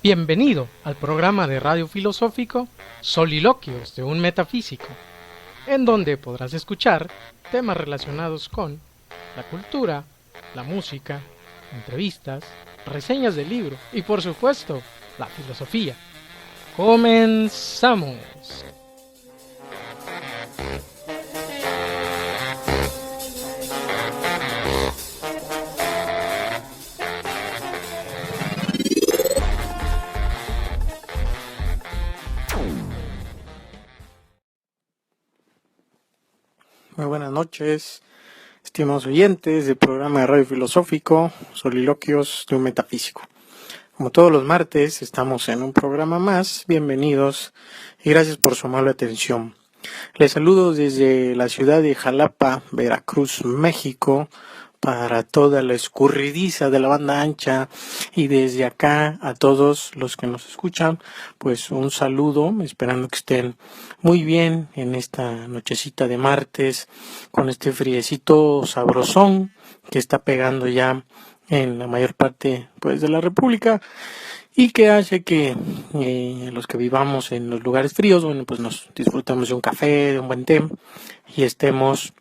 Bienvenido al programa de radio filosófico Soliloquios de un Metafísico, en donde podrás escuchar temas relacionados con la cultura, la música, entrevistas, reseñas de libro y por supuesto, la filosofía. ¡Comenzamos! Muy buenas noches, estimados oyentes del programa de radio filosófico Soliloquios de un Metafísico. Como todos los martes, estamos en un programa más. Bienvenidos y gracias por su amable atención. Les saludo desde la ciudad de Jalapa, Veracruz, México, para toda la escurridiza de la banda ancha, y desde acá a todos los que nos escuchan, pues un saludo, esperando que estén muy bien en esta nochecita de martes, con este friecito sabrosón que está pegando ya en la mayor parte pues de la República, y que hace que los que vivamos en los lugares fríos, bueno, pues nos disfrutamos de un café, de un buen té, y estemos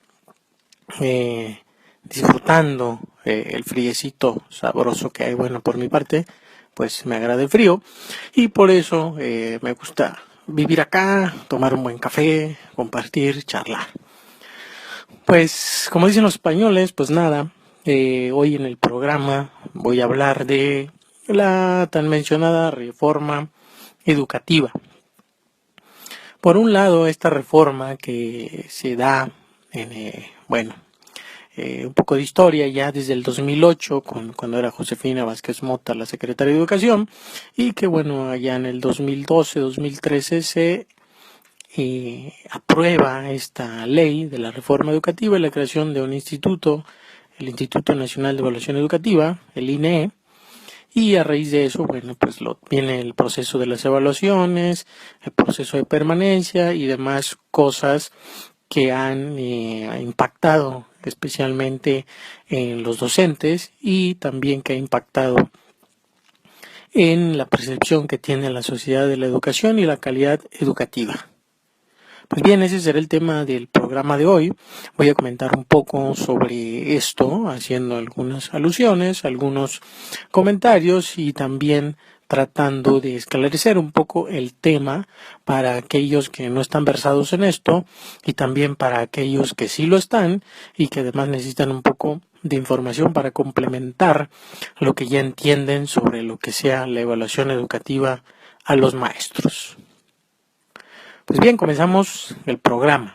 disfrutando el friecito sabroso que hay. Bueno, por mi parte, pues me agrada el frío, y por eso me gusta vivir acá, tomar un buen café, compartir, charlar. Pues, como dicen los españoles, pues nada, hoy en el programa voy a hablar de la tan mencionada reforma educativa. Por un lado, esta reforma que se da en, un poco de historia ya desde el 2008, cuando era Josefina Vázquez Mota la secretaria de Educación, y que bueno, allá en el 2012-2013 se aprueba esta ley de la reforma educativa y la creación de un instituto, el Instituto Nacional de Evaluación Educativa, el INEE, y a raíz de eso, bueno, pues viene el proceso de las evaluaciones, el proceso de permanencia y demás cosas que han impactado especialmente en los docentes, y también que ha impactado en la percepción que tiene la sociedad de la educación y la calidad educativa. Pues bien, ese será el tema del programa de hoy. Voy a comentar un poco sobre esto, haciendo algunas alusiones, algunos comentarios, y también tratando de esclarecer un poco el tema para aquellos que no están versados en esto, y también para aquellos que sí lo están y que además necesitan un poco de información para complementar lo que ya entienden sobre lo que sea la evaluación educativa a los maestros. Pues bien, comenzamos el programa.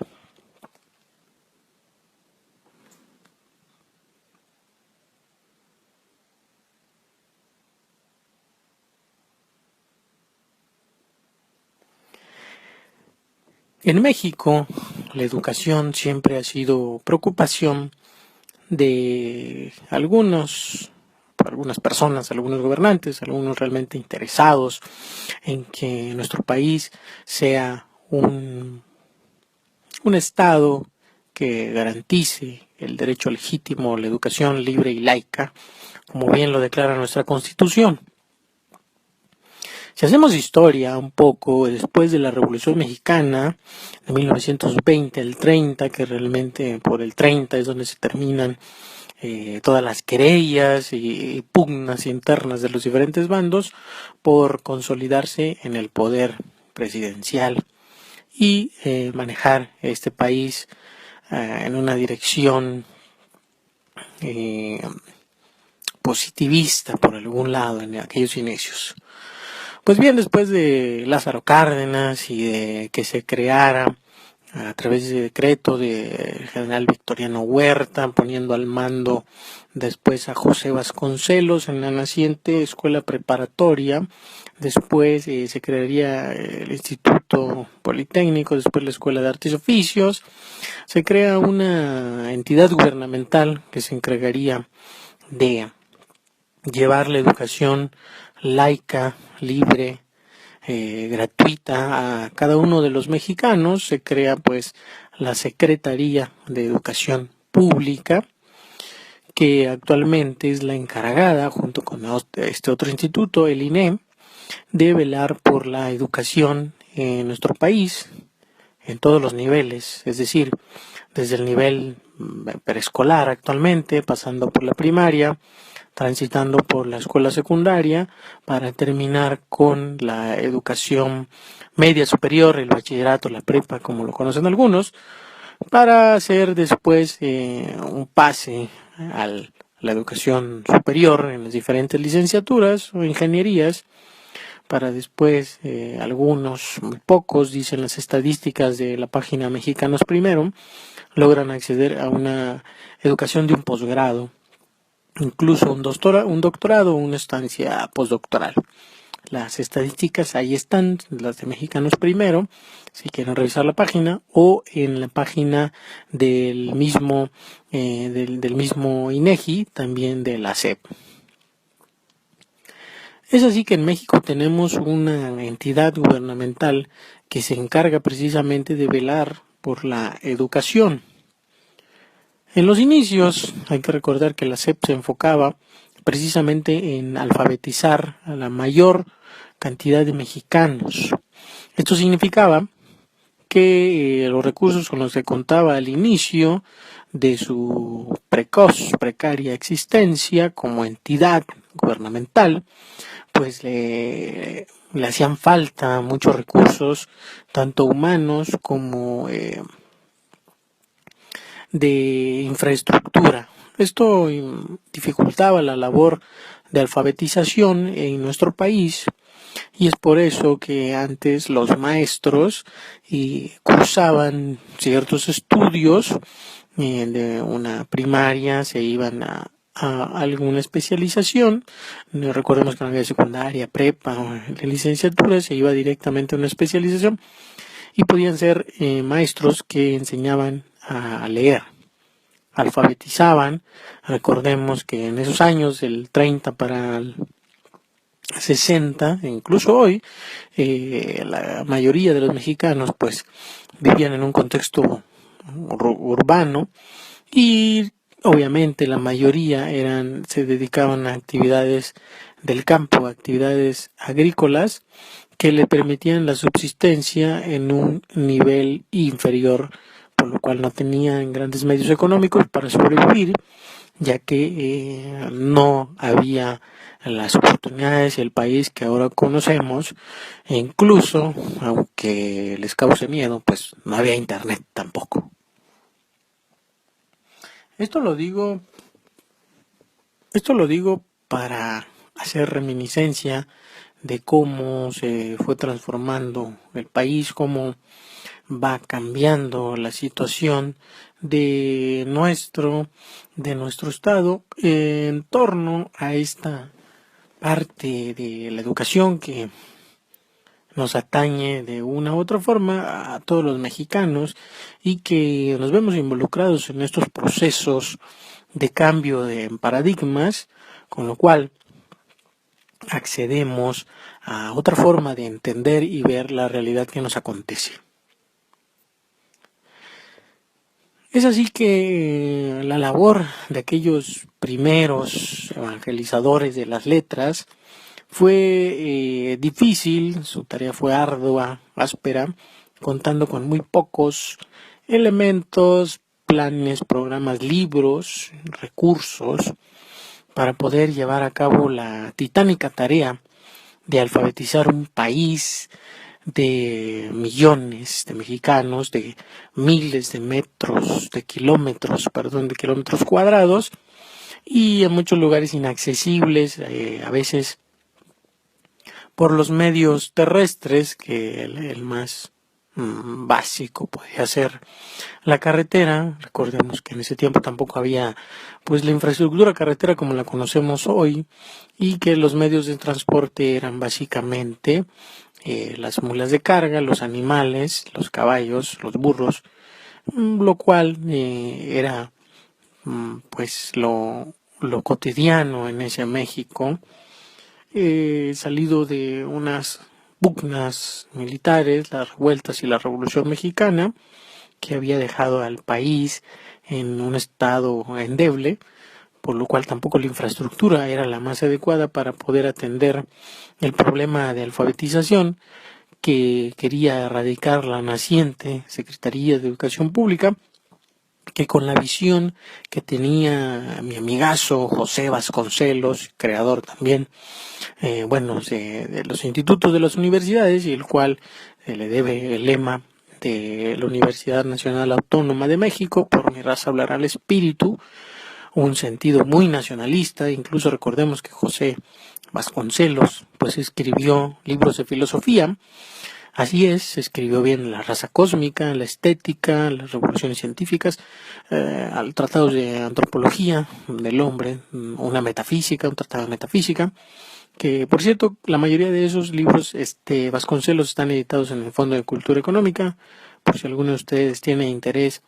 En México, la educación siempre ha sido preocupación de algunas personas, algunos gobernantes, algunos realmente interesados en que nuestro país sea un Estado que garantice el derecho legítimo a la educación libre y laica, como bien lo declara nuestra Constitución. Si hacemos historia un poco, después de la Revolución Mexicana de 1920 al 30, que realmente por el 30 es donde se terminan todas las querellas y pugnas internas de los diferentes bandos por consolidarse en el poder presidencial y manejar este país en una dirección positivista por algún lado en aquellos inicios. Pues bien, después de Lázaro Cárdenas y de que se creara a través de decreto del general Victoriano Huerta, poniendo al mando después a José Vasconcelos en la naciente escuela preparatoria, después se crearía el Instituto Politécnico, después la Escuela de Artes y Oficios, se crea una entidad gubernamental que se encargaría de llevar la educación laica, libre, gratuita a cada uno de los mexicanos, se crea pues la Secretaría de Educación Pública, que actualmente es la encargada, junto con este otro instituto, el INE, de velar por la educación en nuestro país, en todos los niveles, es decir, desde el nivel preescolar actualmente, pasando por la primaria, transitando por la escuela secundaria, para terminar con la educación media superior, el bachillerato, la prepa, como lo conocen algunos, para hacer después un pase a la educación superior en las diferentes licenciaturas o ingenierías, para después algunos, muy pocos, dicen las estadísticas de la página Mexicanos Primero, logran acceder a una educación de un posgrado, incluso un doctorado o una estancia postdoctoral. Las estadísticas ahí están, las de Mexicanos Primero, si quieren revisar la página, o en la página del mismo INEGI, también de la SEP. Es así que en México tenemos una entidad gubernamental que se encarga precisamente de velar por la educación. En los inicios hay que recordar que la SEP se enfocaba precisamente en alfabetizar a la mayor cantidad de mexicanos. Esto significaba que los recursos con los que contaba al inicio de su precaria existencia como entidad gubernamental, pues le hacían falta muchos recursos, tanto humanos como de infraestructura. Esto dificultaba la labor de alfabetización en nuestro país, y es por eso que antes los maestros cursaban ciertos estudios de una primaria, se iban a alguna especialización. Recordemos que no había secundaria, prepa o la licenciatura, se iba directamente a una especialización y podían ser maestros que enseñaban a leer, alfabetizaban. Recordemos que en esos años, del 30 para el 60, incluso hoy, la mayoría de los mexicanos pues vivían en un contexto urbano, y obviamente la mayoría se dedicaban a actividades del campo, actividades agrícolas que le permitían la subsistencia en un nivel inferior, por lo cual no tenían grandes medios económicos para sobrevivir, ya que no había las oportunidades y el país que ahora conocemos, e incluso, aunque les cause miedo, pues no había internet tampoco. Esto lo digo para hacer reminiscencia de cómo se fue transformando el país, cómo va cambiando la situación de nuestro estado en torno a esta parte de la educación que nos atañe de una u otra forma a todos los mexicanos, y que nos vemos involucrados en estos procesos de cambio de paradigmas, con lo cual accedemos a otra forma de entender y ver la realidad que nos acontece. Es así que la labor de aquellos primeros evangelizadores de las letras fue difícil, su tarea fue ardua, áspera, contando con muy pocos elementos, planes, programas, libros, recursos, para poder llevar a cabo la titánica tarea de alfabetizar un país de millones de mexicanos, de miles de kilómetros cuadrados, y en muchos lugares inaccesibles, a veces por los medios terrestres, que el más básico podía ser la carretera. Recordemos que en ese tiempo tampoco había pues la infraestructura carretera como la conocemos hoy, y que los medios de transporte eran básicamente las mulas de carga, los animales, los caballos, los burros, lo cual era pues lo lo cotidiano en ese México, salido de unas pugnas militares, las revueltas y la Revolución Mexicana, que había dejado al país en un estado endeble, por lo cual tampoco la infraestructura era la más adecuada para poder atender el problema de alfabetización que quería erradicar la naciente Secretaría de Educación Pública, que con la visión que tenía mi amigazo José Vasconcelos, creador también, de los institutos de las universidades, y el cual le debe el lema de la Universidad Nacional Autónoma de México, por mi raza hablará el espíritu, un sentido muy nacionalista. Incluso recordemos que José Vasconcelos pues escribió libros de filosofía. Así es, escribió bien La raza cósmica, La estética, Las revoluciones científicas, tratados de antropología del hombre, una metafísica, un tratado de metafísica, que por cierto, la mayoría de esos libros Vasconcelos están editados en el Fondo de Cultura Económica, por si alguno de ustedes tiene interés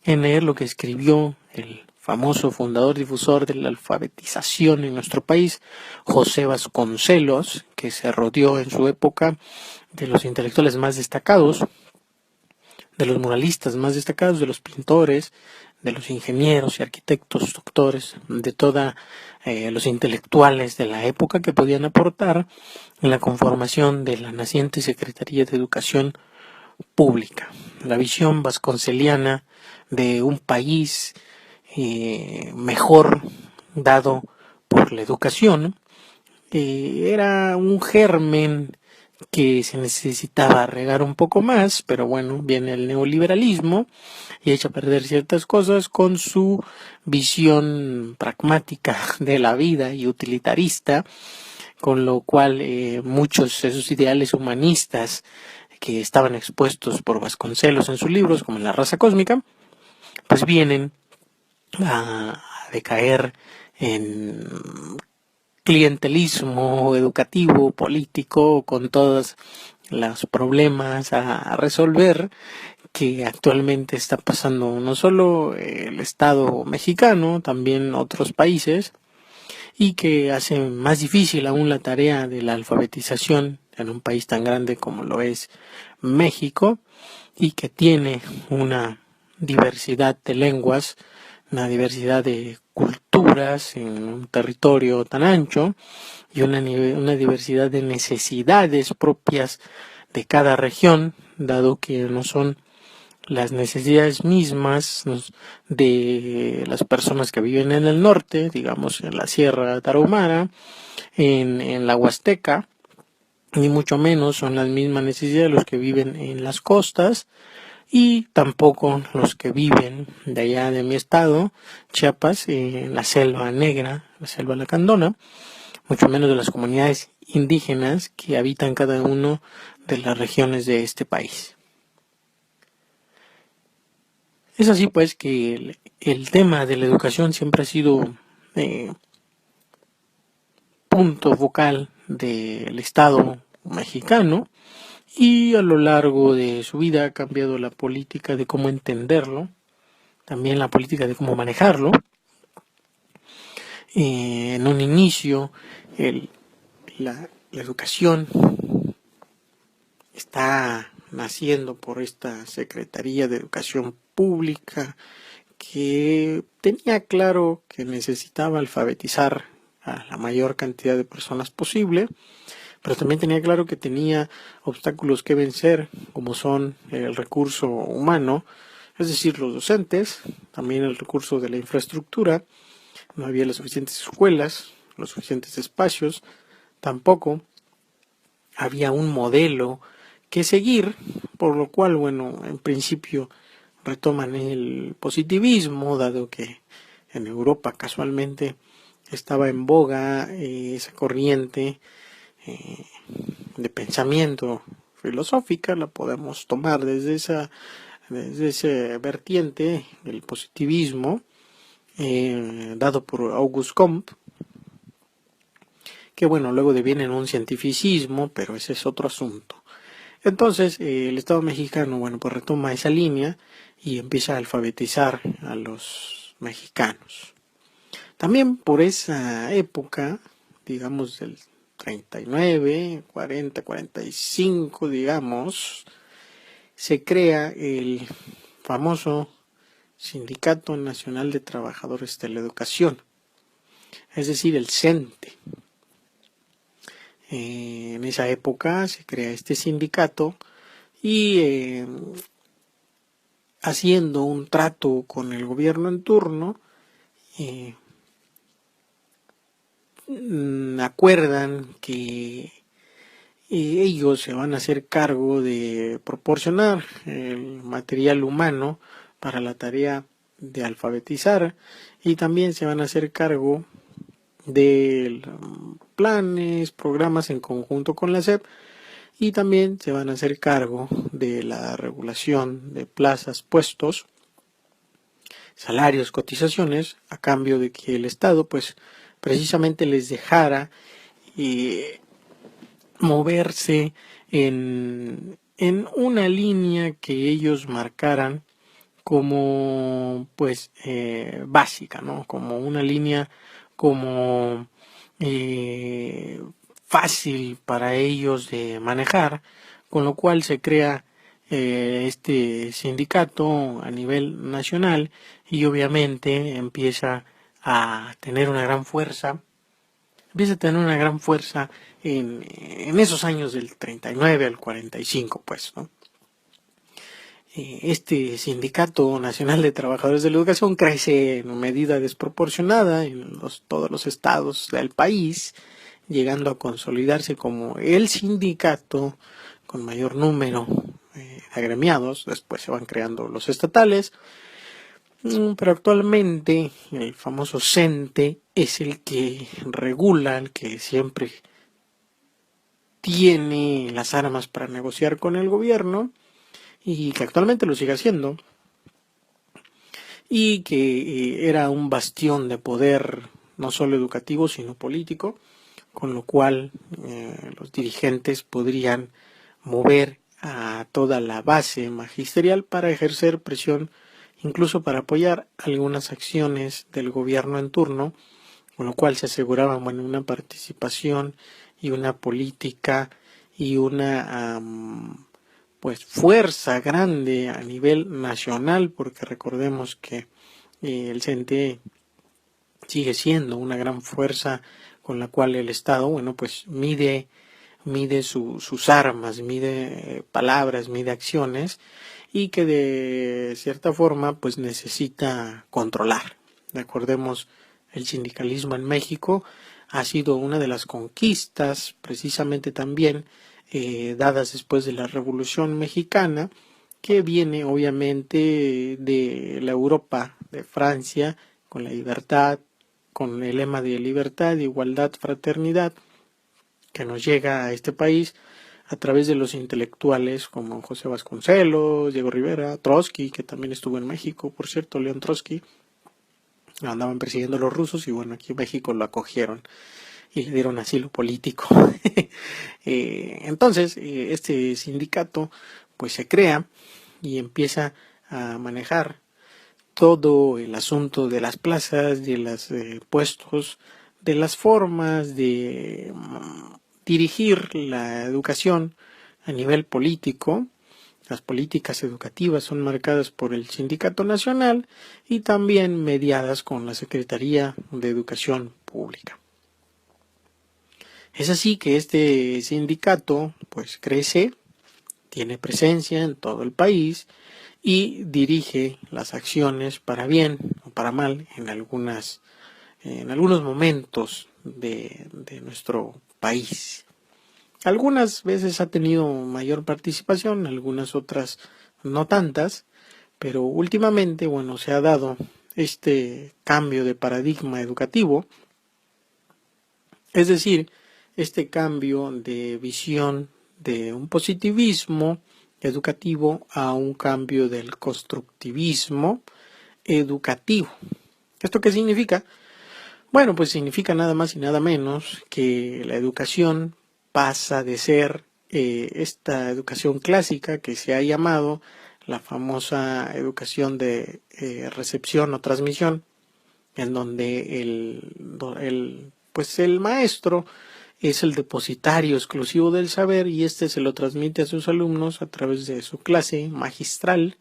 en leer lo que escribió el famoso fundador difusor de la alfabetización en nuestro país, José Vasconcelos, que se rodeó en su época de los intelectuales más destacados, de los muralistas más destacados, de los pintores, de los ingenieros y arquitectos doctores, de todos los intelectuales de la época que podían aportar en la conformación de la naciente Secretaría de Educación Pública. La visión vasconceliana de un país mejor dado por la educación era un germen que se necesitaba regar un poco más, pero bueno, viene el neoliberalismo y echa a perder ciertas cosas con su visión pragmática de la vida y utilitarista, con lo cual muchos de esos ideales humanistas que estaban expuestos por Vasconcelos en sus libros, como en La raza cósmica, pues vienen a decaer en clientelismo educativo, político, con todos los problemas a resolver que actualmente está pasando no solo el Estado mexicano, también otros países, y que hace más difícil aún la tarea de la alfabetización en un país tan grande como lo es México, y que tiene una diversidad de lenguas, una diversidad de culturas en un territorio tan ancho y una diversidad de necesidades propias de cada región, dado que no son las necesidades mismas de las personas que viven en el norte, digamos en la Sierra Tarahumara, en la Huasteca, ni mucho menos son las mismas necesidades de los que viven en las costas, y tampoco los que viven de allá de mi estado, Chiapas, en la selva negra, la selva lacandona, mucho menos de las comunidades indígenas que habitan cada uno de las regiones de este país. Es así pues que el tema de la educación siempre ha sido punto focal del Estado mexicano, y a lo largo de su vida ha cambiado la política de cómo entenderlo, también la política de cómo manejarlo. En un inicio, la educación está naciendo por esta Secretaría de Educación Pública, que tenía claro que necesitaba alfabetizar a la mayor cantidad de personas posible, pero también tenía claro que tenía obstáculos que vencer, como son el recurso humano, es decir, los docentes, también el recurso de la infraestructura. No había las suficientes escuelas, los suficientes espacios, tampoco había un modelo que seguir, por lo cual, en principio retoman el positivismo, dado que en Europa casualmente estaba en boga esa corriente de pensamiento filosófica. La podemos tomar desde ese vertiente, el positivismo, dado por Auguste Comte, que luego deviene en un cientificismo, pero ese es otro asunto. Entonces, el Estado mexicano, pues retoma esa línea y empieza a alfabetizar a los mexicanos. También por esa época, digamos del 39, 40, 45, digamos, se crea el famoso Sindicato Nacional de Trabajadores de la Educación, es decir, el CENTE. En esa época se crea este sindicato y haciendo un trato con el gobierno en turno, acuerdan que ellos se van a hacer cargo de proporcionar el material humano para la tarea de alfabetizar y también se van a hacer cargo de planes, programas en conjunto con la SEP y también se van a hacer cargo de la regulación de plazas, puestos, salarios, cotizaciones, a cambio de que el Estado pues precisamente les dejara moverse en una línea que ellos marcaran como pues básica, ¿no? Como una línea como fácil para ellos de manejar, con lo cual se crea este sindicato a nivel nacional y obviamente a tener una gran fuerza empieza a tener una gran fuerza en esos años del 39 al 45, pues, ¿no? Este Sindicato Nacional de Trabajadores de la Educación crece en medida desproporcionada en todos los estados del país, llegando a consolidarse como el sindicato con mayor número de agremiados. Después se van creando los estatales, pero actualmente el famoso CENTE es el que regula, el que siempre tiene las armas para negociar con el gobierno y que actualmente lo sigue haciendo y que era un bastión de poder no solo educativo sino político, con lo cual los dirigentes podrían mover a toda la base magisterial para ejercer presión, incluso para apoyar algunas acciones del gobierno en turno, con lo cual se aseguraba una participación y una política y una pues fuerza grande a nivel nacional, porque recordemos que el CNT sigue siendo una gran fuerza con la cual el Estado, pues mide sus armas, mide palabras, mide acciones y que de cierta forma pues necesita controlar. Recordemos, el sindicalismo en México ha sido una de las conquistas precisamente también dadas después de la Revolución Mexicana, que viene obviamente de la Europa, de Francia, con la libertad, con el lema de libertad, igualdad, fraternidad, que nos llega a este país a través de los intelectuales como José Vasconcelos, Diego Rivera, Trotsky, que también estuvo en México, por cierto, León Trotsky, andaban persiguiendo a los rusos y aquí en México lo acogieron y le dieron asilo político. Entonces, este sindicato pues se crea y empieza a manejar todo el asunto de las plazas, de los puestos, de las formas de dirigir la educación a nivel político. Las políticas educativas son marcadas por el Sindicato Nacional y también mediadas con la Secretaría de Educación Pública. Es así que este sindicato pues crece, tiene presencia en todo el país y dirige las acciones para bien o para mal en algunos momentos de nuestro país. Algunas veces ha tenido mayor participación, algunas otras no tantas, pero últimamente, se ha dado este cambio de paradigma educativo, es decir, este cambio de visión de un positivismo educativo a un cambio del constructivismo educativo. ¿Esto qué significa? Bueno, pues significa nada más y nada menos que la educación pasa de ser esta educación clásica que se ha llamado la famosa educación de recepción o transmisión, en donde el maestro es el depositario exclusivo del saber y este se lo transmite a sus alumnos a través de su clase magistral,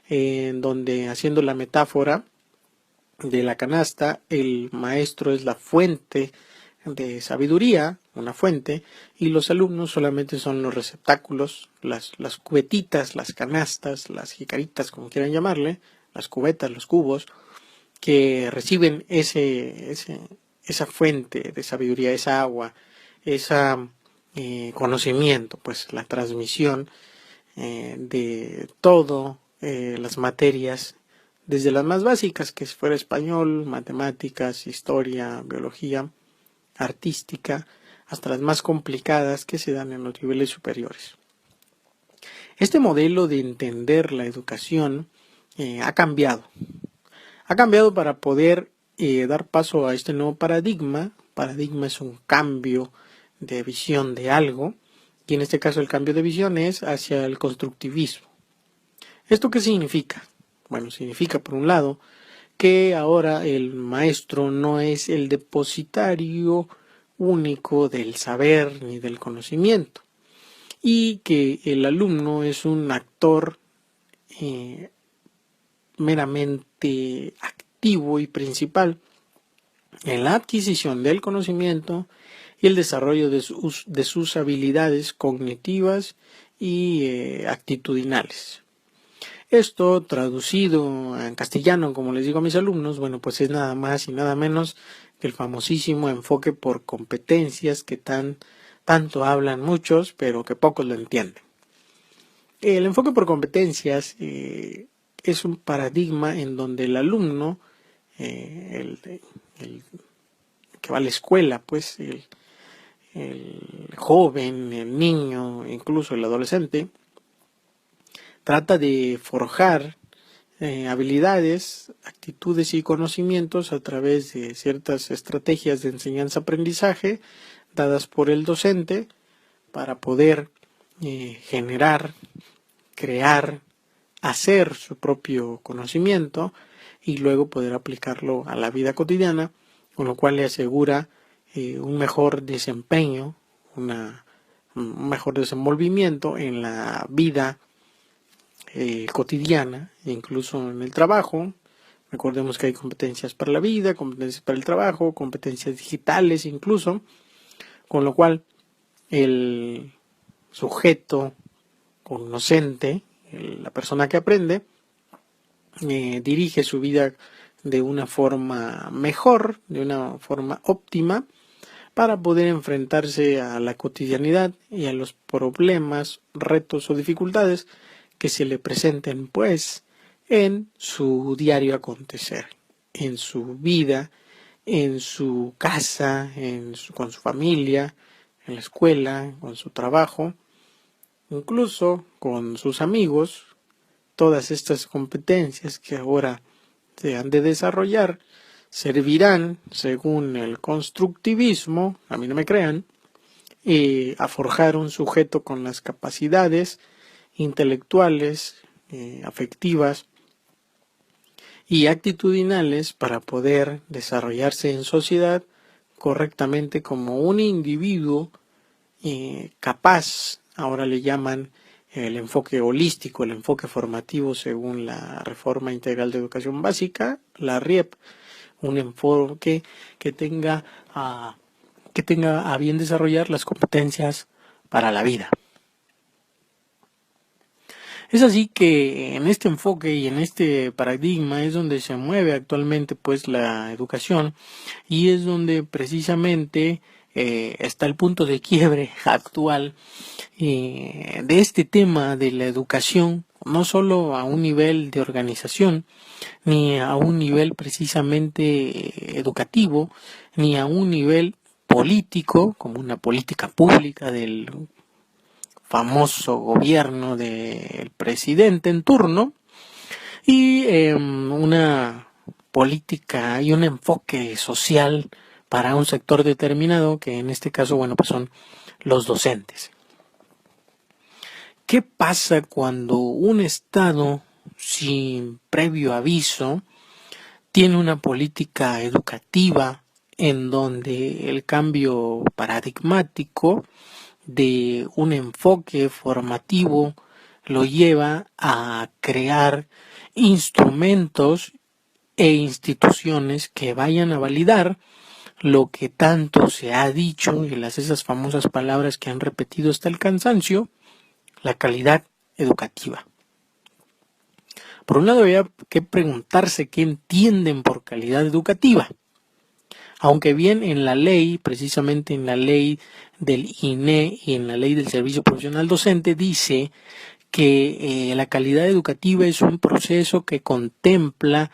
en donde, haciendo la metáfora de la canasta, el maestro es la fuente de sabiduría, una fuente, y los alumnos solamente son los receptáculos, las cubetitas, las canastas, las jicaritas, como quieran llamarle, las cubetas, los cubos, que reciben esa fuente de sabiduría, esa agua, ese conocimiento, pues la transmisión de todo, las materias, desde las más básicas, que fuera español, matemáticas, historia, biología, artística, hasta las más complicadas que se dan en los niveles superiores. Este modelo de entender la educación ha cambiado. Ha cambiado para poder dar paso a este nuevo paradigma. Paradigma es un cambio de visión de algo, y en este caso el cambio de visión es hacia el constructivismo. ¿Esto qué significa? Bueno, significa, por un lado, que ahora el maestro no es el depositario único del saber ni del conocimiento, y que el alumno es un actor meramente activo y principal en la adquisición del conocimiento y el desarrollo de sus habilidades cognitivas y actitudinales. Esto, traducido en castellano, como les digo a mis alumnos, bueno, pues es nada más y nada menos que el famosísimo enfoque por competencias que tanto hablan muchos, pero que pocos lo entienden. El enfoque por competencias es un paradigma en donde el alumno, el que va a la escuela, pues el joven, el niño, incluso el adolescente, trata de forjar habilidades, actitudes y conocimientos a través de ciertas estrategias de enseñanza-aprendizaje dadas por el docente para poder generar, crear, hacer su propio conocimiento y luego poder aplicarlo a la vida cotidiana, con lo cual le asegura un mejor desempeño, un mejor desenvolvimiento en la vida cotidiana, incluso en el trabajo. Recordemos que hay competencias para la vida, competencias para el trabajo, competencias digitales incluso, con lo cual el sujeto conocente, la persona que aprende, dirige su vida de una forma mejor, de una forma óptima, para poder enfrentarse a la cotidianidad y a los problemas, retos o dificultades que se le presenten, pues, en su diario acontecer, en su vida, en su casa, con su familia, en la escuela, con su trabajo, incluso con sus amigos. Todas estas competencias que ahora se han de desarrollar servirán, según el constructivismo, a mí no me crean, a forjar un sujeto con las capacidades intelectuales, afectivas y actitudinales para poder desarrollarse en sociedad correctamente como un individuo capaz. Ahora le llaman el enfoque holístico, el enfoque formativo según la Reforma Integral de Educación Básica, la RIEP, un enfoque que tenga a bien desarrollar las competencias para la vida. Es así que en este enfoque y en este paradigma es donde se mueve actualmente pues la educación, y es donde precisamente está el punto de quiebre actual de este tema de la educación, no solo a un nivel de organización, ni a un nivel precisamente educativo, ni a un nivel político, como una política pública del famoso gobierno del presidente en turno, y una política y un enfoque social para un sector determinado, que en este caso, bueno, pues son los docentes. ¿Qué pasa cuando un Estado, sin previo aviso, tiene una política educativa en donde el cambio paradigmático de un enfoque formativo lo lleva a crear instrumentos e instituciones que vayan a validar lo que tanto se ha dicho y esas famosas palabras que han repetido hasta el cansancio, la calidad educativa. Por un lado había que preguntarse qué entienden por calidad educativa. Aunque bien en la ley, precisamente en la ley del INE y en la ley del Servicio Profesional Docente, dice que la calidad educativa es un proceso que contempla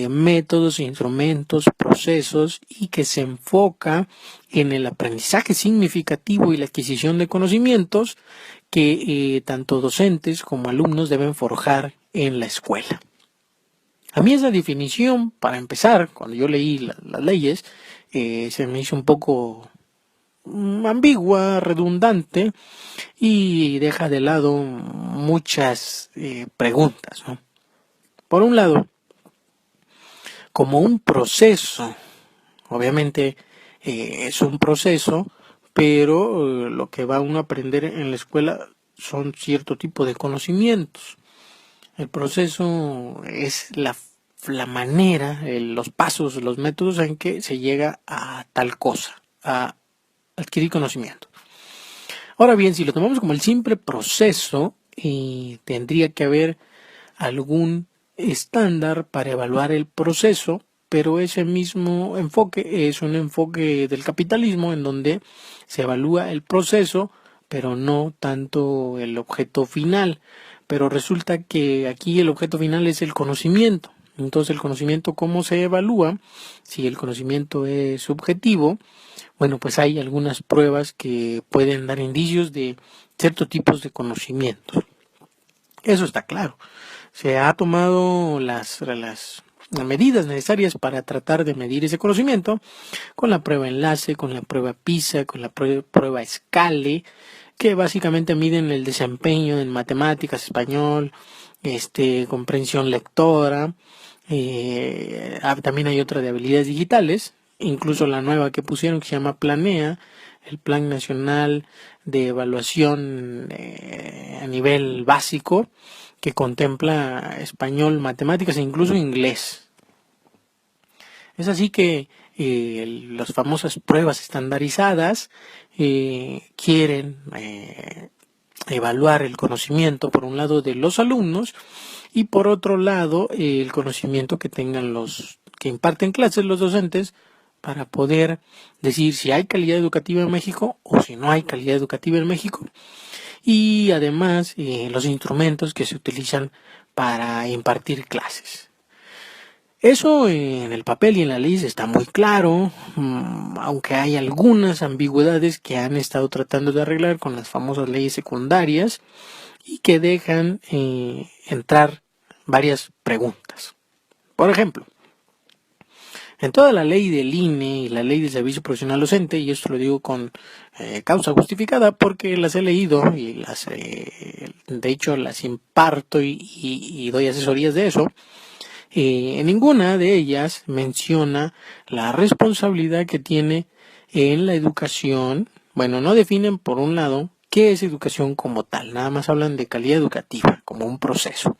métodos, instrumentos, procesos y que se enfoca en el aprendizaje significativo y la adquisición de conocimientos que tanto docentes como alumnos deben forjar en la escuela. A mí esa definición, para empezar, cuando yo leí las leyes, se me hizo un poco ambigua, redundante y deja de lado muchas preguntas, ¿no? Por un lado, como un proceso, obviamente es un proceso, pero lo que va uno a aprender en la escuela son cierto tipo de conocimientos. El proceso es la manera, los pasos, los métodos en que se llega a tal cosa, a adquirir conocimiento. Ahora bien, si lo tomamos como el simple proceso, tendría que haber algún estándar para evaluar el proceso, pero ese mismo enfoque es un enfoque del capitalismo en donde se evalúa el proceso, pero no tanto el objeto final. Pero resulta que aquí el objeto final es el conocimiento. Entonces, el conocimiento, ¿cómo se evalúa? Si el conocimiento es subjetivo, bueno, pues hay algunas pruebas que pueden dar indicios de ciertos tipos de conocimientos. Eso está claro. Se ha tomado las medidas necesarias para tratar de medir ese conocimiento con la prueba enlace, con la prueba PISA, con la prueba Scale, que básicamente miden el desempeño en matemáticas, español, comprensión lectora. También hay otra de habilidades digitales, incluso la nueva que pusieron que se llama Planea, el Plan Nacional de Evaluación a nivel básico, que contempla español, matemáticas e incluso inglés. Es así que las famosas pruebas estandarizadas quieren evaluar el conocimiento, por un lado, de los alumnos y por otro lado, el conocimiento que tengan los que imparten clases, los docentes, para poder decir si hay calidad educativa en México o si no hay calidad educativa en México. Y además, los instrumentos que se utilizan para impartir clases. Eso en el papel y en la ley está muy claro, aunque hay algunas ambigüedades que han estado tratando de arreglar con las famosas leyes secundarias y que dejan entrar varias preguntas. Por ejemplo, en toda la ley del INE y la ley del Servicio Profesional Docente, y esto lo digo con causa justificada porque las he leído y de hecho las imparto y doy asesorías de eso, en ninguna de ellas menciona la responsabilidad que tiene en la educación. Bueno, no definen por un lado qué es educación como tal, nada más hablan de calidad educativa como un proceso.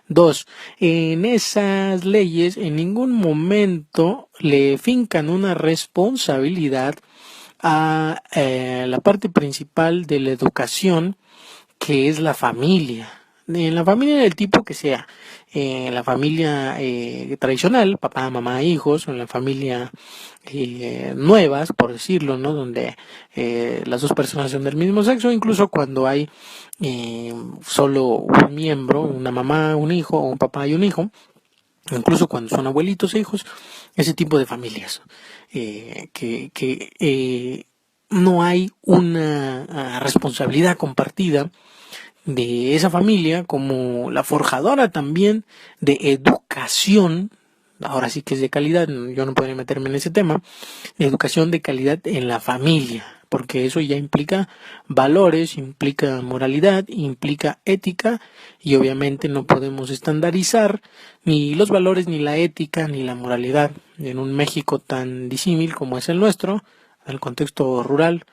2. En esas leyes en ningún momento le fincan una responsabilidad a la parte principal de la educación, que es la familia. En la familia del tipo que sea, en la familia tradicional, papá, mamá, hijos, o en la familia nuevas, por decirlo, ¿no? Donde las dos personas son del mismo sexo, incluso cuando hay solo un miembro, una mamá, un hijo, o un papá y un hijo, incluso cuando son abuelitos e hijos, ese tipo de familias, que no hay una responsabilidad compartida de esa familia como la forjadora también de educación. Ahora sí que es de calidad, yo no podría meterme en ese tema, de educación de calidad en la familia, porque eso ya implica valores, implica moralidad, implica ética, y obviamente no podemos estandarizar ni los valores, ni la ética, ni la moralidad en un México tan disímil como es el nuestro, en el contexto rural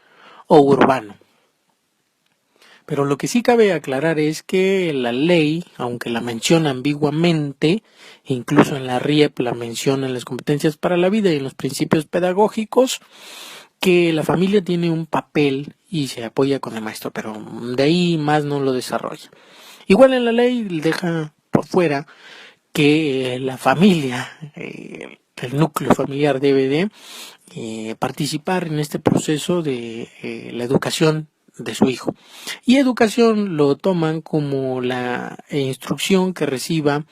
o urbano. Pero lo que sí cabe aclarar es que la ley, aunque la menciona ambiguamente, incluso en la RIEP la menciona en las competencias para la vida y en los principios pedagógicos, que la familia tiene un papel y se apoya con el maestro, pero de ahí más no lo desarrolla. Igual en la ley deja por fuera que la familia, el núcleo familiar debe de participar en este proceso de la educación de su hijo. Y educación lo toman como la instrucción que reciba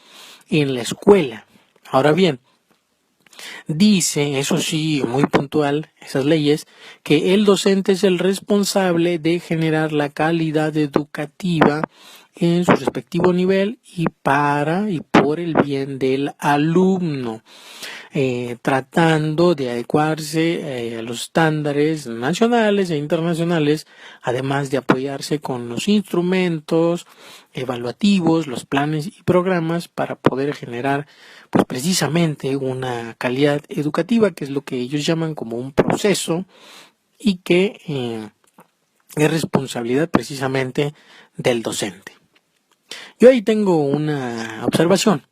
en la escuela. Ahora bien, dice, eso sí, muy puntual, esas leyes, que el docente es el responsable de generar la calidad educativa en su respectivo nivel y para y por el bien del alumno, tratando de adecuarse a los estándares nacionales e internacionales, además de apoyarse con los instrumentos evaluativos, los planes y programas para poder generar pues precisamente una calidad educativa, que es lo que ellos llaman como un proceso, y que es responsabilidad precisamente del docente. Yo ahí tengo una observación.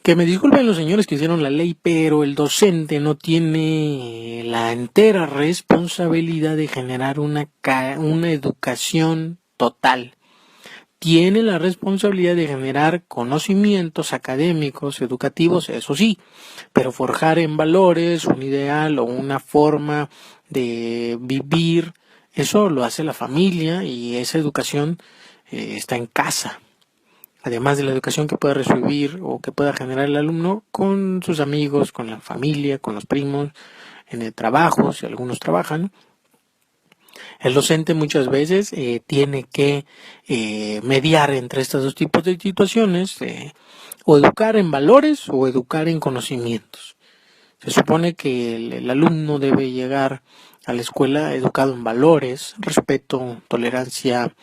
Que me disculpen los señores que hicieron la ley, pero el docente no tiene la entera responsabilidad de generar una educación total. Tiene la responsabilidad de generar conocimientos académicos, educativos, eso sí, pero forjar en valores un ideal o una forma de vivir, eso lo hace la familia, y esa educación está en casa. Además de la educación que pueda recibir o que pueda generar el alumno con sus amigos, con la familia, con los primos, en el trabajo, si algunos trabajan. El docente muchas veces tiene que mediar entre estos dos tipos de situaciones, o educar en valores o educar en conocimientos. Se supone que el alumno debe llegar a la escuela educado en valores, respeto, tolerancia,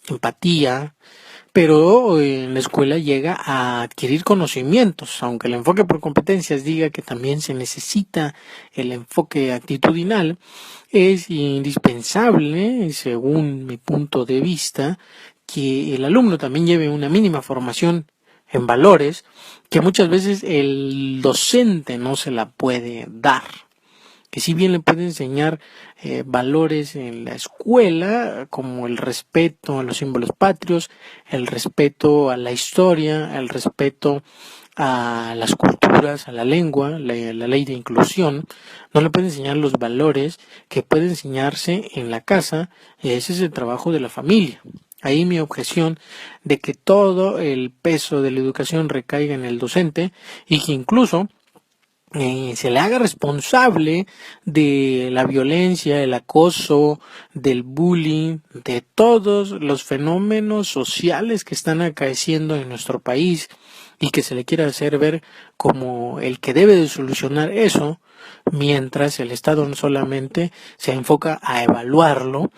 empatía, pero en la escuela llega a adquirir conocimientos, aunque el enfoque por competencias diga que también se necesita el enfoque actitudinal. Es indispensable, según mi punto de vista, que el alumno también lleve una mínima formación en valores, que muchas veces el docente no se la puede dar. Que si bien le puede enseñar valores en la escuela, como el respeto a los símbolos patrios, el respeto a la historia, el respeto a las culturas, a la lengua, la ley de inclusión, no le puede enseñar los valores que puede enseñarse en la casa. Ese es el trabajo de la familia. Ahí mi objeción de que todo el peso de la educación recaiga en el docente, y que incluso se le haga responsable de la violencia, el acoso, del bullying, de todos los fenómenos sociales que están acaeciendo en nuestro país, y que se le quiera hacer ver como el que debe de solucionar eso, mientras el Estado no solamente se enfoca a evaluarlo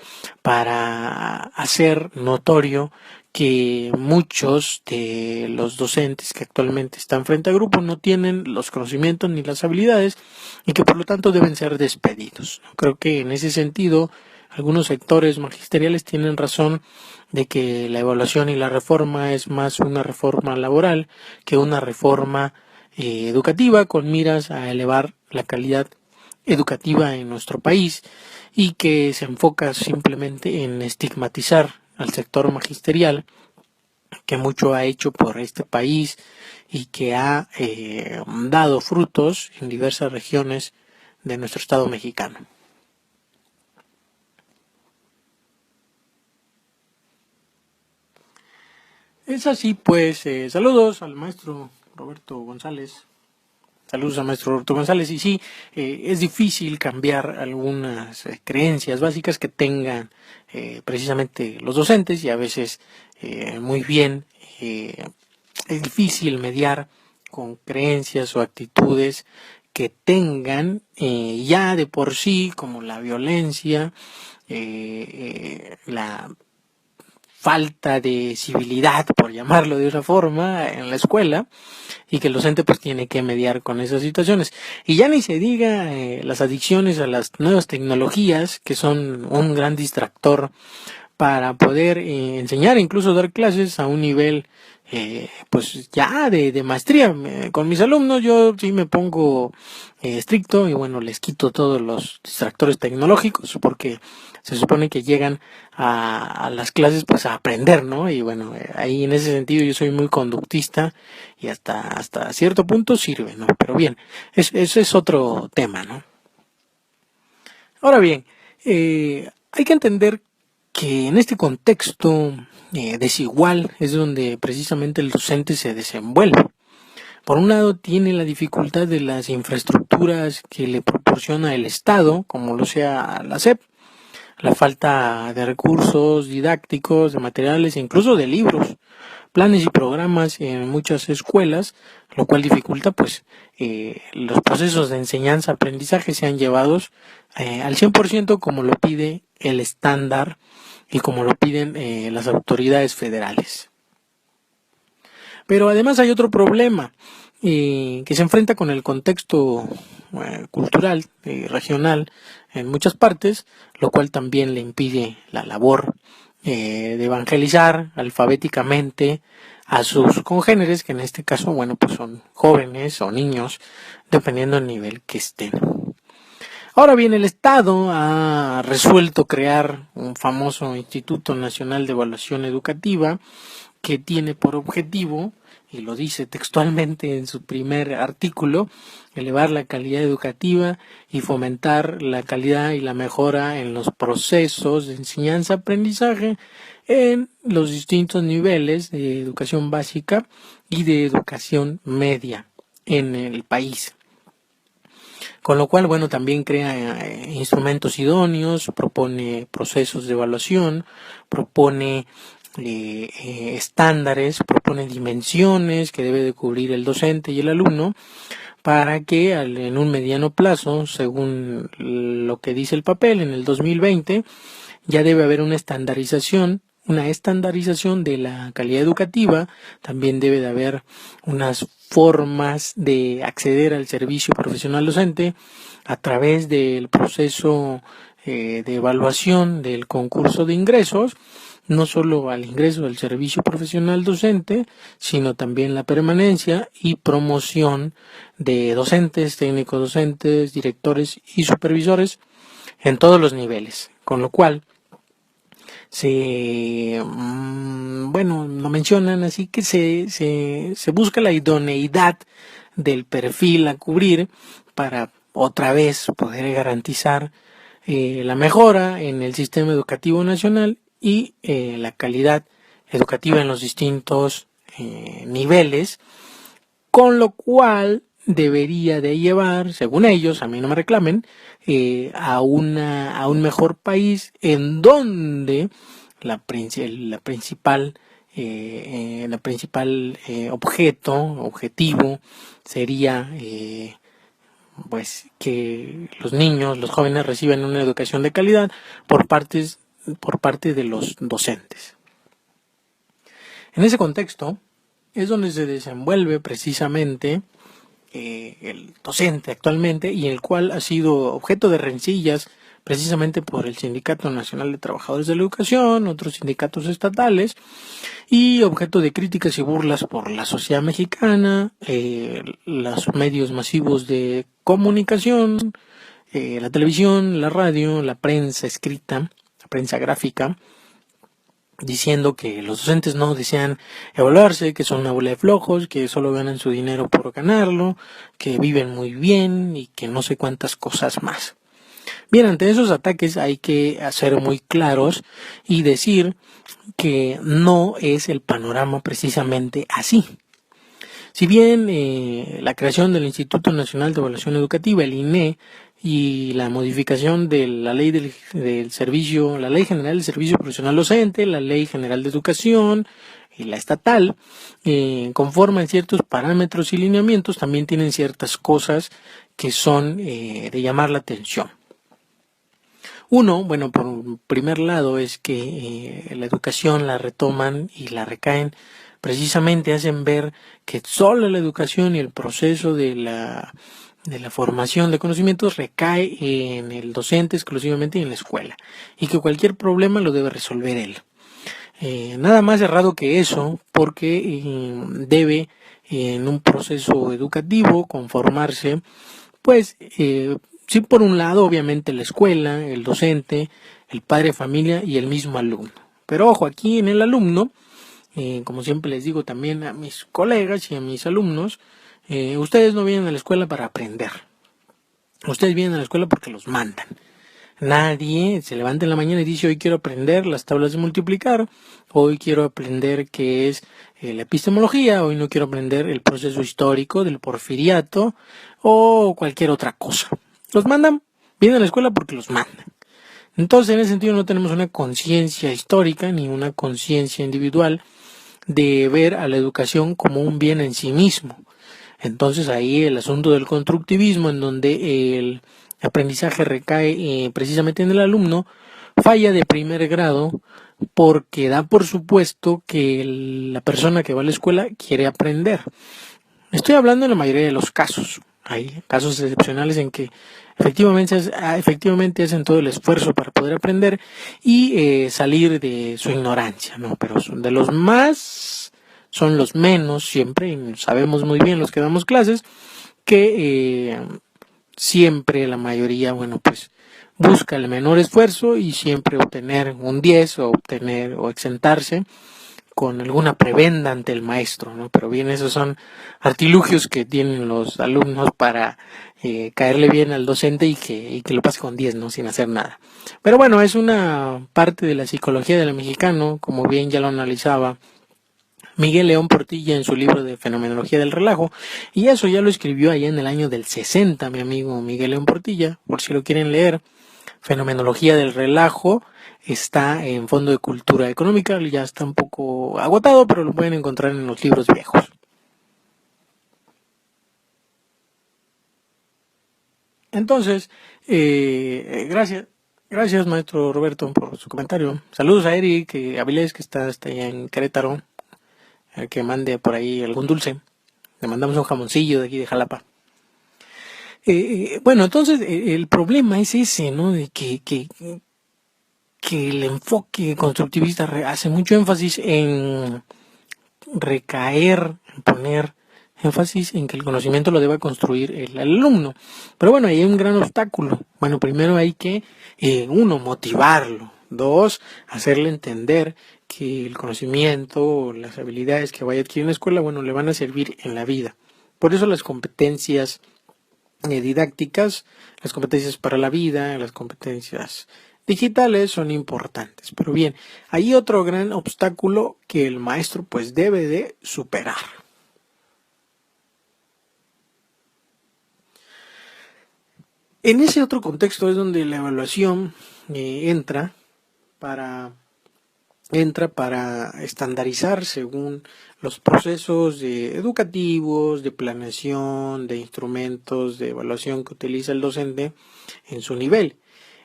para hacer notorio que muchos de los docentes que actualmente están frente al grupo no tienen los conocimientos ni las habilidades, y que por lo tanto deben ser despedidos. Creo que en ese sentido algunos sectores magisteriales tienen razón de que la evaluación y la reforma es más una reforma laboral que una reforma educativa, con miras a elevar la calidad educativa en nuestro país, y que se enfoca simplemente en estigmatizar al sector magisterial, que mucho ha hecho por este país y que ha dado frutos en diversas regiones de nuestro estado mexicano. Es así, pues, saludos al maestro Roberto González. Saludos al maestro Roberto González. Y sí, es difícil cambiar algunas creencias básicas que tengan precisamente los docentes, y a veces muy bien es difícil mediar con creencias o actitudes que tengan ya de por sí, como la violencia, la falta de civilidad, por llamarlo de una forma, en la escuela, y que el docente pues tiene que mediar con esas situaciones. Y ya ni se diga las adicciones a las nuevas tecnologías, que son un gran distractor para poder enseñar, incluso dar clases a un nivel pues ya de maestría. Con mis alumnos yo sí me pongo estricto y bueno, les quito todos los distractores tecnológicos porque se supone que llegan a las clases pues a aprender, ¿no? Y bueno, ahí en ese sentido yo soy muy conductista y hasta cierto punto sirve, ¿no? Pero bien, eso es otro tema, ¿no? Ahora bien, hay que entender que en este contexto desigual es donde precisamente el docente se desenvuelve. Por un lado tiene la dificultad de las infraestructuras que le proporciona el Estado, como lo sea la SEP, la falta de recursos didácticos, de materiales e incluso de libros, planes y programas en muchas escuelas, lo cual dificulta pues los procesos de enseñanza-aprendizaje sean llevados al 100% como lo pide el estándar y como lo piden las autoridades federales. Pero además hay otro problema que se enfrenta con el contexto cultural y regional en muchas partes, lo cual también le impide la labor de evangelizar alfabéticamente a sus congéneres, que en este caso, bueno, pues son jóvenes o niños, dependiendo del nivel que estén. Ahora bien, el Estado ha resuelto crear un famoso Instituto Nacional de Evaluación Educativa que tiene por objetivo, y lo dice textualmente en su primer artículo, elevar la calidad educativa y fomentar la calidad y la mejora en los procesos de enseñanza-aprendizaje en los distintos niveles de educación básica y de educación media en el país. Con lo cual, bueno, también crea instrumentos idóneos, propone procesos de evaluación, propone estándares, propone dimensiones que debe de cubrir el docente y el alumno para que en un mediano plazo, según lo que dice el papel, en el 2020 ya debe haber una estandarización de la calidad educativa, también debe de haber unas formas de acceder al servicio profesional docente a través del proceso de evaluación del concurso de ingresos, no solo al ingreso del servicio profesional docente, sino también la permanencia y promoción de docentes, técnicos docentes, directores y supervisores en todos los niveles, con lo cual lo mencionan así que se busca la idoneidad del perfil a cubrir para otra vez poder garantizar la mejora en el sistema educativo nacional y la calidad educativa en los distintos niveles, con lo cual debería de llevar, según ellos, a mí no me reclamen, a un mejor país en donde la principal objetivo sería pues que los niños, los jóvenes reciban una educación de calidad por parte de los docentes. En ese contexto es donde se desenvuelve precisamente el docente actualmente y el cual ha sido objeto de rencillas precisamente por el Sindicato Nacional de Trabajadores de la Educación, otros sindicatos estatales, y objeto de críticas y burlas por la sociedad mexicana, los medios masivos de comunicación, la televisión, la radio, la prensa escrita, la prensa gráfica, diciendo que los docentes no desean evaluarse, que son una bola de flojos, que solo ganan su dinero por ganarlo, que viven muy bien y que no sé cuántas cosas más. Bien, ante esos ataques hay que ser muy claros y decir que no es el panorama precisamente así. Si bien la creación del Instituto Nacional de Evaluación Educativa, el INE, y la modificación de la ley del servicio, la ley general del servicio profesional docente, la ley general de educación y la estatal, conforman ciertos parámetros y lineamientos, también tienen ciertas cosas que son de llamar la atención. Uno, bueno, por un primer lado es que la educación la retoman y la recaen, precisamente hacen ver que solo la educación y el proceso de la formación de conocimientos recae en el docente exclusivamente y en la escuela, y que cualquier problema lo debe resolver él. Nada más errado que eso, porque debe en un proceso educativo conformarse, pues, sí, por un lado, obviamente la escuela, el docente, el padre de familia y el mismo alumno. Pero ojo, aquí en el alumno, como siempre les digo también a mis colegas y a mis alumnos, ustedes no vienen a la escuela para aprender. Ustedes vienen a la escuela porque los mandan. Nadie se levanta en la mañana y dice: hoy quiero aprender las tablas de multiplicar, hoy quiero aprender qué es la epistemología, hoy no quiero aprender el proceso histórico del porfiriato o cualquier otra cosa. Los mandan, vienen a la escuela porque los mandan. Entonces, en ese sentido, no tenemos una conciencia histórica ni una conciencia individual de ver a la educación como un bien en sí mismo. Entonces, ahí el asunto del constructivismo, en donde el aprendizaje recae precisamente en el alumno, falla de primer grado, porque da por supuesto que la persona que va a la escuela quiere aprender. Estoy hablando en la mayoría de los casos. Hay casos excepcionales en que efectivamente hacen todo el esfuerzo para poder aprender y salir de su ignorancia, ¿no? Pero son los menos siempre, y sabemos muy bien los que damos clases, que siempre la mayoría, bueno, pues busca el menor esfuerzo y siempre obtener un 10 o exentarse con alguna prebenda ante el maestro, ¿no? Pero bien, esos son artilugios que tienen los alumnos para caerle bien al docente y que lo pase con 10, ¿no? Sin hacer nada. Pero bueno, es una parte de la psicología del mexicano, como bien ya lo analizaba Miguel León Portilla en su libro de Fenomenología del Relajo, y eso ya lo escribió allá en el año del 60, mi amigo Miguel León Portilla, por si lo quieren leer. Fenomenología del Relajo está en Fondo de Cultura Económica, ya está un poco agotado, pero lo pueden encontrar en los libros viejos. Entonces, gracias maestro Roberto por su comentario. Saludos a Eric Avilés, que está allá en Querétaro, que mande por ahí algún dulce. Le mandamos un jamoncillo de aquí de Jalapa. Bueno, entonces el problema es ese, ¿no? De que el enfoque constructivista hace mucho énfasis en recaer, en poner énfasis en que el conocimiento lo deba construir el alumno. Pero bueno, ahí hay un gran obstáculo. Bueno, primero hay que, uno, motivarlo. Dos, hacerle entender que el conocimiento, las habilidades que vaya a adquirir en la escuela, bueno, le van a servir en la vida. Por eso las competencias didácticas, las competencias para la vida, las competencias digitales son importantes. Pero bien, hay otro gran obstáculo que el maestro pues debe de superar. En ese otro contexto es donde la evaluación entra para estandarizar según los procesos educativos, de planeación, de instrumentos de evaluación que utiliza el docente en su nivel.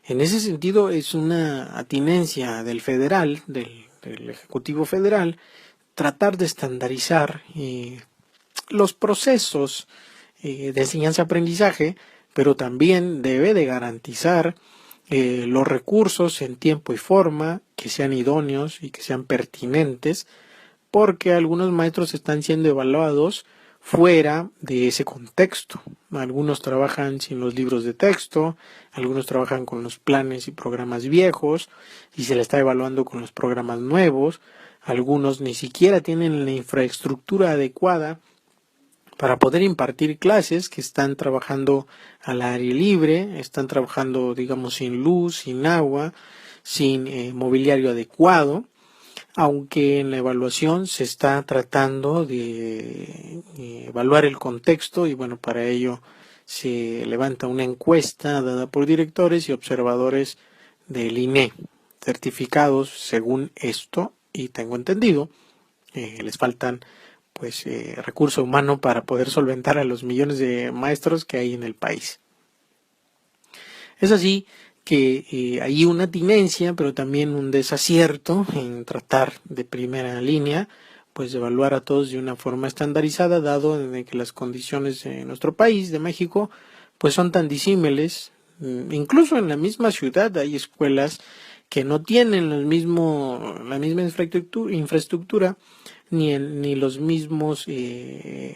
En ese sentido es una atinencia del federal, del Ejecutivo Federal, tratar de estandarizar los procesos de enseñanza-aprendizaje, pero también debe de garantizar los recursos en tiempo y forma que sean idóneos y que sean pertinentes, porque algunos maestros están siendo evaluados fuera de ese contexto. Algunos trabajan sin los libros de texto, algunos trabajan con los planes y programas viejos y se les está evaluando con los programas nuevos, algunos ni siquiera tienen la infraestructura adecuada para poder impartir clases, que están trabajando al aire libre, están trabajando, digamos, sin luz, sin agua, sin mobiliario adecuado, aunque en la evaluación se está tratando de evaluar el contexto y bueno, para ello se levanta una encuesta dada por directores y observadores del INE, certificados según esto, y tengo entendido, les faltan pues recurso humano para poder solventar a los millones de maestros que hay en el país. Es así que hay una tinencia, pero también un desacierto en tratar de primera línea, pues de evaluar a todos de una forma estandarizada, dado de que las condiciones de nuestro país, de México, pues son tan disímiles. Incluso en la misma ciudad hay escuelas que no tienen la misma infraestructura ni los mismos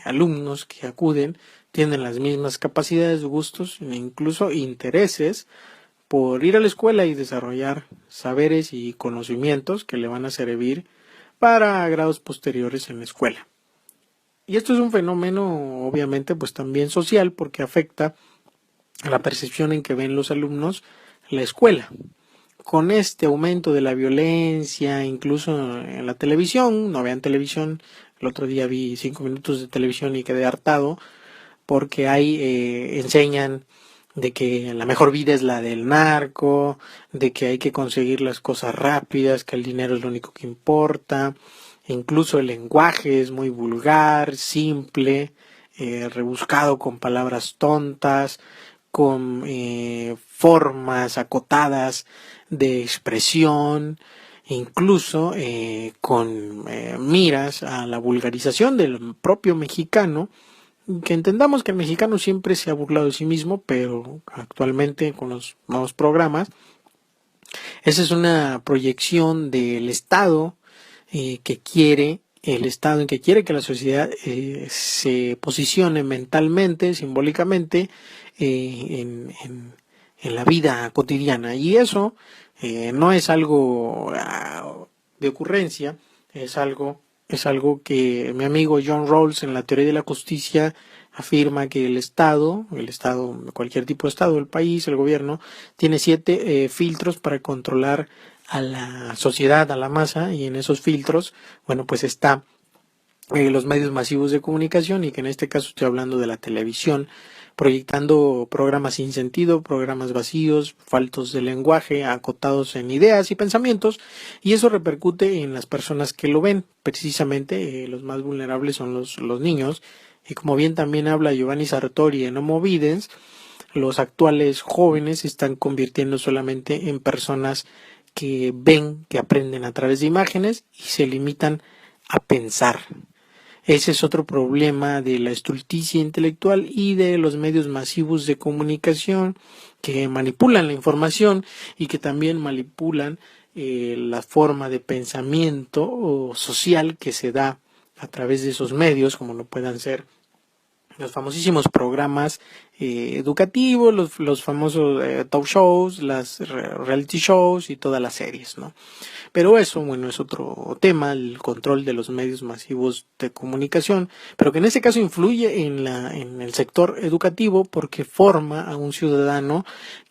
alumnos que acuden tienen las mismas capacidades, gustos e incluso intereses por ir a la escuela y desarrollar saberes y conocimientos que le van a servir para grados posteriores en la escuela. Y esto es un fenómeno obviamente pues también social, porque afecta a la percepción en que ven los alumnos la escuela. Con este aumento de la violencia, incluso en la televisión, no vean televisión, el otro día vi 5 minutos de televisión y quedé hartado, porque ahí enseñan de que la mejor vida es la del narco, de que hay que conseguir las cosas rápidas, que el dinero es lo único que importa. Incluso el lenguaje es muy vulgar, simple, rebuscado con palabras tontas, con formas acotadas de expresión, incluso con miras a la vulgarización del propio mexicano, que entendamos que el mexicano siempre se ha burlado de sí mismo, pero actualmente con los nuevos programas, esa es una proyección del Estado el Estado en que quiere que la sociedad se posicione mentalmente, simbólicamente, en la vida cotidiana. Y eso no es algo de ocurrencia, es algo que mi amigo John Rawls en la teoría de la justicia afirma que el Estado, cualquier tipo de Estado, el país, el gobierno, tiene 7 filtros para controlar a la sociedad, a la masa, y en esos filtros, bueno, pues está los medios masivos de comunicación, y que en este caso estoy hablando de la televisión, proyectando programas sin sentido, programas vacíos, faltos de lenguaje, acotados en ideas y pensamientos, y eso repercute en las personas que lo ven. Precisamente los más vulnerables son los niños, y como bien también habla Giovanni Sartori en Homo Videns, los actuales jóvenes se están convirtiendo solamente en personas que ven, que aprenden a través de imágenes y se limitan a pensar. Ese es otro problema de la estulticia intelectual y de los medios masivos de comunicación que manipulan la información y que también manipulan la forma de pensamiento social que se da a través de esos medios, como lo puedan ser los famosísimos programas educativos, los famosos talk shows, las reality shows y todas las series, ¿no? Pero eso, bueno, es otro tema, el control de los medios masivos de comunicación, pero que en este caso influye en el sector educativo, porque forma a un ciudadano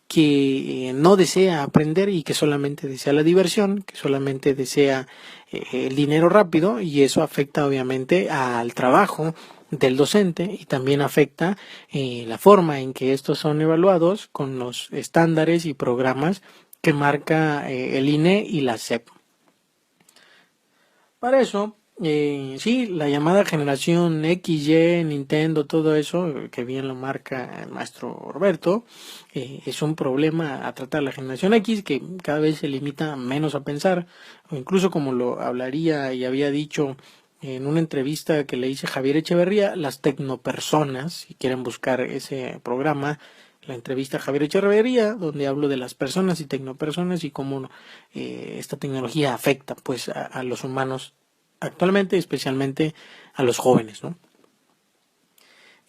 que no desea aprender y que solamente desea la diversión, que solamente desea el dinero rápido, y eso afecta obviamente al trabajo del docente y también afecta la forma en que estos son evaluados con los estándares y programas que marca el INE y la SEP. Para eso, sí, la llamada generación XY, Nintendo, todo eso, que bien lo marca el maestro Roberto, es un problema a tratar. La generación X, que cada vez se limita menos a pensar, o incluso como lo hablaría y había dicho en una entrevista que le hice a Javier Echeverría, las tecnopersonas, si quieren buscar ese programa, la entrevista a Javier Echeverría, donde hablo de las personas y tecnopersonas y cómo esta tecnología afecta pues a los humanos actualmente, especialmente a los jóvenes, ¿no?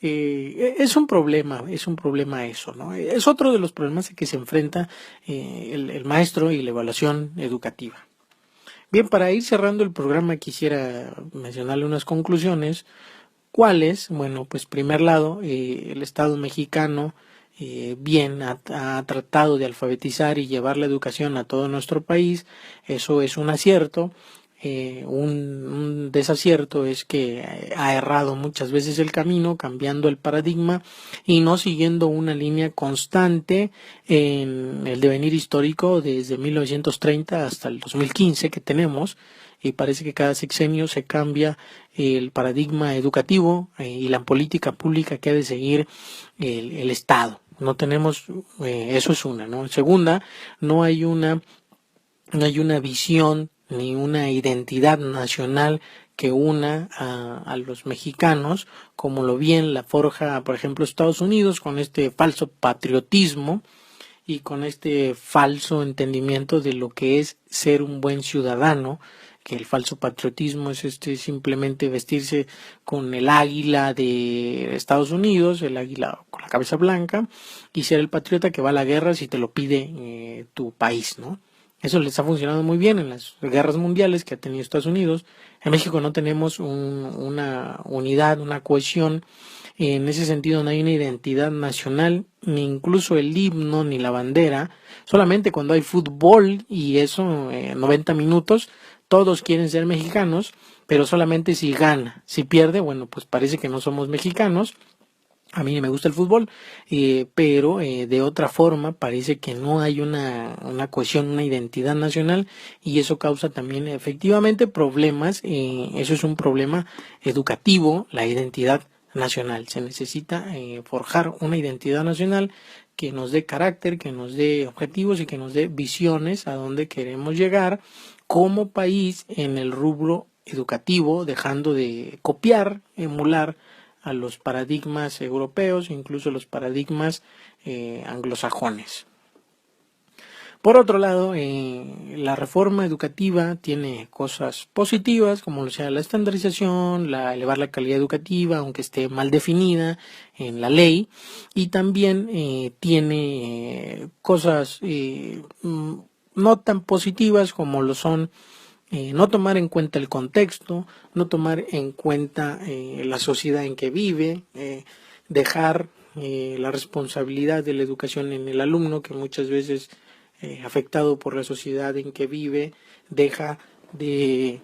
Es un problema eso, ¿no? Es otro de los problemas a que se enfrenta el maestro y la evaluación educativa. Bien, para ir cerrando el programa quisiera mencionarle unas conclusiones. ¿Cuáles? Bueno, pues primer lado, el Estado mexicano bien ha tratado de alfabetizar y llevar la educación a todo nuestro país. Eso es un acierto. Un desacierto es que ha errado muchas veces el camino, cambiando el paradigma y no siguiendo una línea constante en el devenir histórico desde 1930 hasta el 2015 que tenemos, y parece que cada sexenio se cambia el paradigma educativo y la política pública que ha de seguir el Estado. No tenemos, eso es una, ¿no? Segunda, no hay una visión ni una identidad nacional que una a los mexicanos, como lo bien la forja, por ejemplo, Estados Unidos, con este falso patriotismo y con este falso entendimiento de lo que es ser un buen ciudadano, que el falso patriotismo es simplemente vestirse con el águila de Estados Unidos, el águila con la cabeza blanca, y ser el patriota que va a la guerra si te lo pide tu país, ¿no? Eso les ha funcionado muy bien en las guerras mundiales que ha tenido Estados Unidos. En México no tenemos una unidad, una cohesión. En ese sentido no hay una identidad nacional, ni incluso el himno, ni la bandera. Solamente cuando hay fútbol, y eso 90 minutos, todos quieren ser mexicanos, pero solamente si gana. Si pierde, bueno, pues parece que no somos mexicanos. A mí me gusta el fútbol, pero de otra forma parece que no hay una cohesión, una identidad nacional, y eso causa también efectivamente problemas. Eso es un problema educativo, la identidad nacional. Se necesita forjar una identidad nacional que nos dé carácter, que nos dé objetivos y que nos dé visiones a dónde queremos llegar como país en el rubro educativo, dejando de copiar, emular a los paradigmas europeos, incluso los paradigmas anglosajones. Por otro lado, la reforma educativa tiene cosas positivas, como sea la estandarización, elevar la calidad educativa, aunque esté mal definida en la ley, y también tiene cosas no tan positivas como lo son no tomar en cuenta el contexto, no tomar en cuenta la sociedad en que vive, dejar la responsabilidad de la educación en el alumno, que muchas veces afectado por la sociedad en que vive, deja de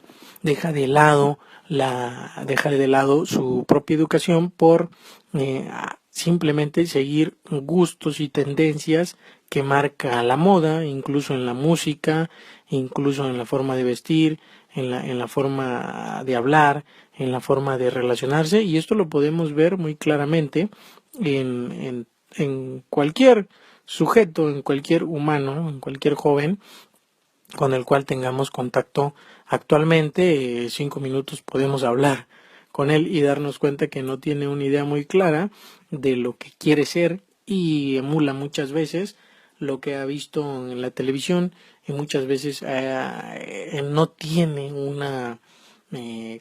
lado su propia educación por simplemente seguir gustos y tendencias que marca la moda, incluso en la música, incluso en la forma de vestir, en la forma de hablar, en la forma de relacionarse, y esto lo podemos ver muy claramente en cualquier sujeto, en cualquier humano, en cualquier joven con el cual tengamos contacto actualmente. 5 minutos podemos hablar con él y darnos cuenta que no tiene una idea muy clara de lo que quiere ser, y emula muchas veces lo que ha visto en la televisión, y muchas veces no tiene una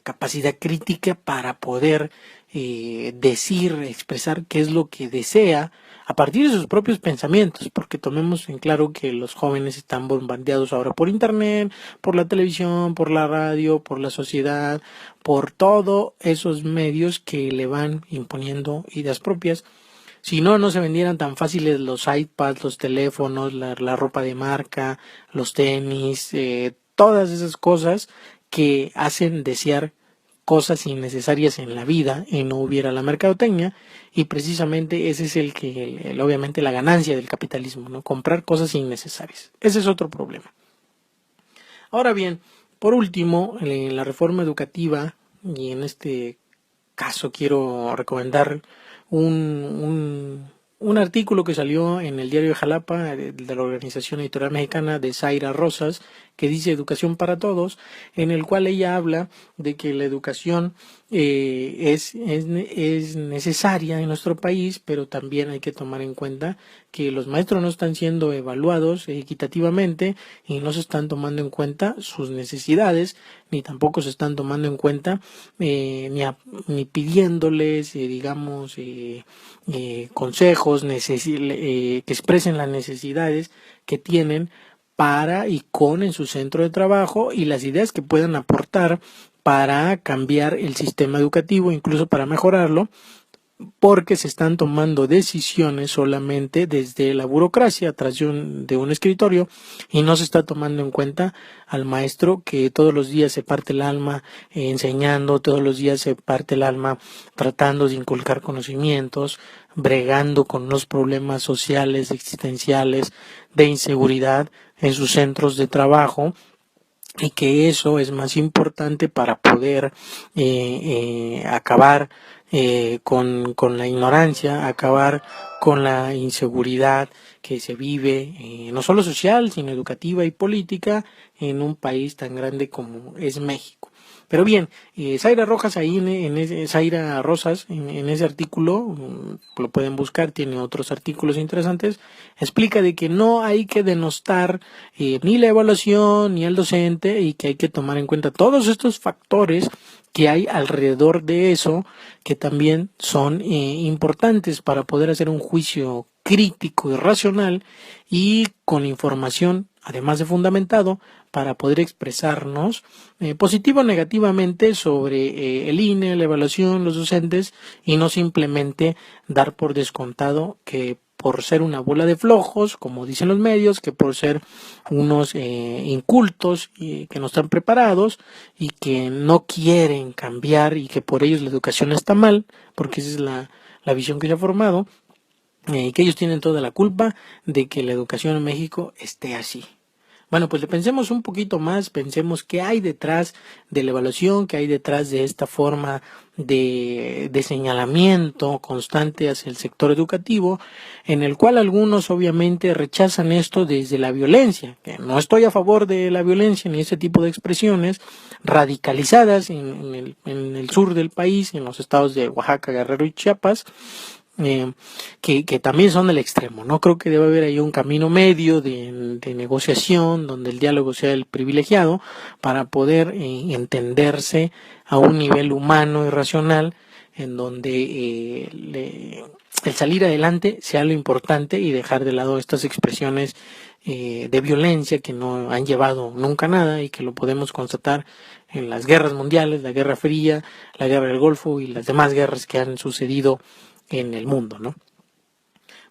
capacidad crítica para poder expresar qué es lo que desea a partir de sus propios pensamientos, porque tomemos en claro que los jóvenes están bombardeados ahora por internet, por la televisión, por la radio, por la sociedad, por todos esos medios que le van imponiendo ideas propias. Si no, no se vendieran tan fáciles los iPads, los teléfonos, la ropa de marca, los tenis, todas esas cosas que hacen desear cosas innecesarias en la vida y no hubiera la mercadotecnia, y precisamente ese es obviamente la ganancia del capitalismo, ¿no? Comprar cosas innecesarias. Ese es otro problema. Ahora bien, por último, en la reforma educativa, y en este caso quiero recomendar un artículo que salió en el diario de Jalapa de la Organización Editorial Mexicana, de Zaira Rosas, que dice Educación para Todos, en el cual ella habla de que la educación es necesaria en nuestro país, pero también hay que tomar en cuenta que los maestros no están siendo evaluados equitativamente y no se están tomando en cuenta sus necesidades, ni tampoco se están tomando en cuenta ni pidiéndoles, consejos que expresen las necesidades que tienen para y con en su centro de trabajo, y las ideas que puedan aportar para cambiar el sistema educativo, incluso para mejorarlo, porque se están tomando decisiones solamente desde la burocracia, atrás de un escritorio, y no se está tomando en cuenta al maestro, que todos los días se parte el alma enseñando, todos los días se parte el alma tratando de inculcar conocimientos, bregando con los problemas sociales, existenciales, de inseguridad en sus centros de trabajo, y que eso es más importante para poder acabar con la ignorancia, acabar con la inseguridad que se vive, no solo social, sino educativa y política, en un país tan grande como es México. Pero bien, Zaira Rojas ahí Zaira Rosas en ese artículo, lo pueden buscar, tiene otros artículos interesantes, explica de que no hay que denostar ni la evaluación ni al docente y que hay que tomar en cuenta todos estos factores que hay alrededor de eso que también son importantes para poder hacer un juicio crítico y racional y con información además de fundamentado para poder expresarnos positivo o negativamente sobre el INE, la evaluación, los docentes y no simplemente dar por descontado que por ser una bola de flojos, como dicen los medios, que por ser unos incultos y que no están preparados y que no quieren cambiar y que por ellos la educación está mal, porque esa es la visión que se ha formado, que ellos tienen toda la culpa de que la educación en México esté así. Bueno, pues le pensemos un poquito más, pensemos qué hay detrás de la evaluación, qué hay detrás de esta forma de señalamiento constante hacia el sector educativo, en el cual algunos obviamente rechazan esto desde la violencia, que no estoy a favor de la violencia ni ese tipo de expresiones radicalizadas en el sur del país, en los estados de Oaxaca, Guerrero y Chiapas, que también son del extremo. No creo que debe haber ahí un camino medio de negociación donde el diálogo sea el privilegiado para poder entenderse a un nivel humano y racional en donde el salir adelante sea lo importante y dejar de lado estas expresiones de violencia que no han llevado nunca a nada y que lo podemos constatar en las guerras mundiales, la Guerra Fría, la Guerra del Golfo y las demás guerras que han sucedido en el mundo, ¿no?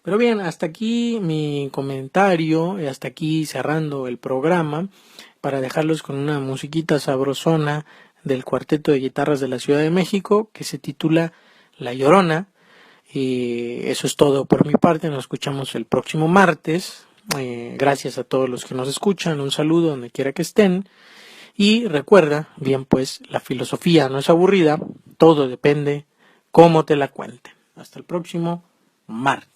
Pero bien, hasta aquí mi comentario, hasta aquí cerrando el programa, para dejarlos con una musiquita sabrosona del Cuarteto de Guitarras de la Ciudad de México, que se titula La Llorona. Y eso es todo por mi parte, nos escuchamos el próximo martes. Gracias a todos los que nos escuchan, un saludo donde quiera que estén. Y recuerda, bien pues, la filosofía no es aburrida, todo depende cómo te la cuenten. Hasta el próximo martes.